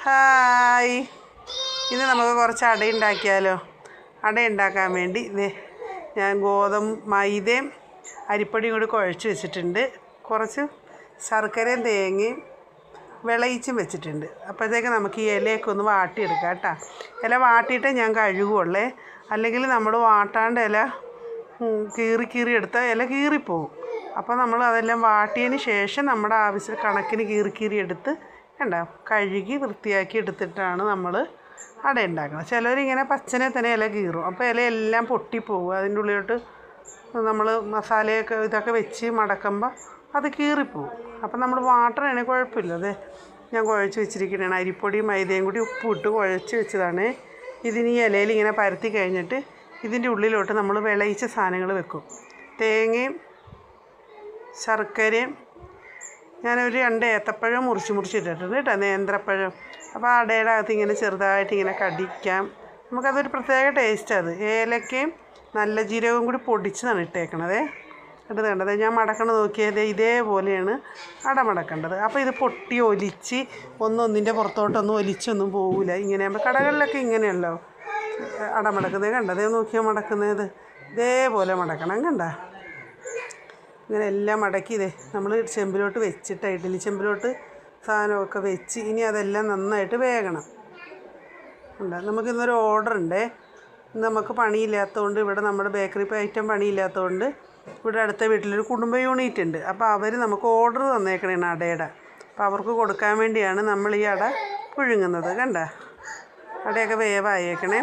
Hi, ഇന്ന് നമുക്ക് കുറച്ച് അട ഉണ്ടാക്കിയാലോ? അട ഉണ്ടാക്കാൻ വേണ്ടി ഞാൻ മൈദയും അരിപ്പൊടിയും കൂടി കുഴച്ച് വെച്ചിട്ടുണ്ട്. കുറച്ച് ശർക്കരയും തേങ്ങയും വിളയിച്ചും വെച്ചിട്ടുണ്ട്. അപ്പോഴത്തേക്ക് നമുക്ക് ഈ ഇലയൊക്കെ ഒന്ന് വാട്ടിയെടുക്കാം കേട്ടോ. ഇല വാട്ടിയിട്ടേ ഞാൻ കഴുകുള്ളേ, അല്ലെങ്കിൽ നമ്മൾ വാട്ടാണ്ട് ഇല കീറി എടുത്താൽ ഇല കീറിപ്പോവും. അപ്പോൾ നമ്മൾ അതെല്ലാം വാട്ടിയതിന് ശേഷം നമ്മുടെ ആവശ്യം കണക്കിന് കീറി എടുത്ത് കഴുകി വൃത്തിയാക്കി എടുത്തിട്ടാണ് നമ്മൾ അട ഉണ്ടാക്കുന്നത്. ചിലവരിങ്ങനെ പച്ചനെ തന്നെ ഇല കീറും, അപ്പോൾ ഇലയെല്ലാം പൊട്ടിപ്പോവും. അതിൻ്റെ ഉള്ളിലോട്ട് നമ്മൾ മസാലയൊക്കെ ഇതൊക്കെ വെച്ച് മടക്കുമ്പോൾ അത് കീറിപ്പോവും. അപ്പം നമ്മൾ വാട്ടറാണെങ്കിൽ കുഴപ്പമില്ല. അത് ഞാൻ കുഴച്ച് വെച്ചിരിക്കുന്നതാണ്. അരിപ്പൊടിയും മൈദയും കൂടി ഉപ്പിട്ട് കുഴച്ച് വെച്ചതാണ്. ഇതിന് ഈ ഇലയിൽ ഇങ്ങനെ പരത്തി കഴിഞ്ഞിട്ട് ഇതിൻ്റെ ഉള്ളിലോട്ട് നമ്മൾ വിളയിച്ച സാധനങ്ങൾ വെക്കും. തേങ്ങയും ശർക്കരയും ഞാനൊരു 2 ഏത്തപ്പഴം മുറിച്ചിട്ടിട്ടുണ്ട് കേട്ടോ, നേന്ത്രപ്പഴം. അപ്പോൾ അടയുടെ അകത്ത് ഇങ്ങനെ ചെറുതായിട്ട് ഇങ്ങനെ കടിക്കാം. നമുക്കതൊരു പ്രത്യേക ടേസ്റ്റാണ്. ഏലക്കയും നല്ല ജീരകവും കൂടി പൊടിച്ചതാണ് ഇട്ടേക്കണത്. അത് കണ്ടത് ഞാൻ മടക്കണത് നോക്കിയാൽ ഇതേപോലെയാണ് അട മടക്കേണ്ടത്. അപ്പോൾ ഇത് പൊട്ടി ഒലിച്ച് ഒന്നിൻ്റെ പുറത്തോട്ടൊന്നും ഒലിച്ചൊന്നും പോകില്ല. ഇങ്ങനെ ആകുമ്പോൾ കടകളിലൊക്കെ ഇങ്ങനെയല്ലോ അട മടക്കുന്നത്. കണ്ടത് നോക്കിയാൽ മടക്കുന്നത് ഇതേപോലെ മടക്കണം. കണ്ട ഇങ്ങനെ എല്ലാം മടക്കി നമ്മൾ ചെമ്പിലോട്ട് വെച്ചിട്ട് ഇഡ്ഡലി ചെമ്പിലോട്ട് സാധനമൊക്കെ വെച്ച് ഇനി അതെല്ലാം നന്നായിട്ട് വേകണം. നമുക്കിന്നൊരു ഓർഡർ ഉണ്ട്. നമുക്ക് പണിയില്ലാത്തതുകൊണ്ട്, ഇവിടെ നമ്മുടെ ബേക്കറി ഐറ്റം പണിയില്ലാത്തതുകൊണ്ട് ഇവിടെ അടുത്ത വീട്ടിലൊരു കുടുംബ യൂണിറ്റ് ഉണ്ട്. അപ്പോൾ അവർ നമുക്ക് ഓർഡർ തന്നേക്കണേണ് അടയുടെ. അപ്പോൾ അവർക്ക് കൊടുക്കാൻ വേണ്ടിയാണ് നമ്മൾ ഈ അട പുഴുങ്ങുന്നത്. കണ്ട അടയൊക്കെ വേവായേക്കണേ.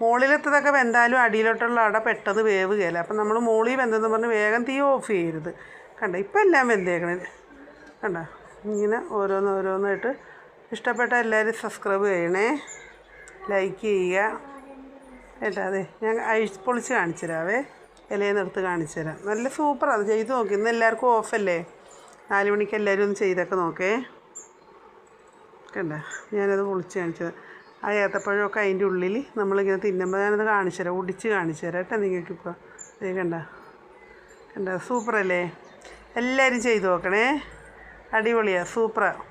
മുകളിലത്തതൊക്കെ വെന്താലും അടിയിലോട്ടുള്ള അട പെട്ടെന്ന് വേവുകയില്ല. അപ്പം നമ്മൾ മുകളിൽ വെന്തെന്ന് പറഞ്ഞ് വേഗം തീ ഓഫ് ചെയ്യരുത്. കണ്ട ഇപ്പം എല്ലാം വെന്തേക്കണേ. കണ്ട ഇങ്ങനെ ഓരോന്നായിട്ട്. ഇഷ്ടപ്പെട്ട എല്ലാവരും സബ്സ്ക്രൈബ് ചെയ്യണേ, ലൈക്ക് ചെയ്യുക കേട്ടോ. അതെ ഞാൻ പൊളിച്ച് കാണിച്ചു തരാവേ, ഇലയിൽ നിർത്ത് കാണിച്ചു തരാം. നല്ല സൂപ്പർ, അത് ചെയ്ത് നോക്കി. ഇന്ന് എല്ലാവർക്കും ഓഫല്ലേ, 4 മണിക്ക് എല്ലാവരും ഒന്ന് ചെയ്തൊക്കെ നോക്കേ. കണ്ട ഞാനത് പൊളിച്ച് കാണിച്ചത്. ആ ഏത്തപ്പഴമൊക്കെ അതിൻ്റെ ഉള്ളിൽ നമ്മളിങ്ങനെ തിന്നുമ്പോൾ ഞാനത് കാണിച്ചു തരാം, ഒടിച്ച് കാണിച്ചു തരാം കേട്ടോ നിങ്ങൾക്കിപ്പോൾ. അതേ കണ്ട സൂപ്പറല്ലേ? എല്ലാവരും ചെയ്ത് നോക്കണേ, അടിപൊളിയാണ്, സൂപ്പറാണ്.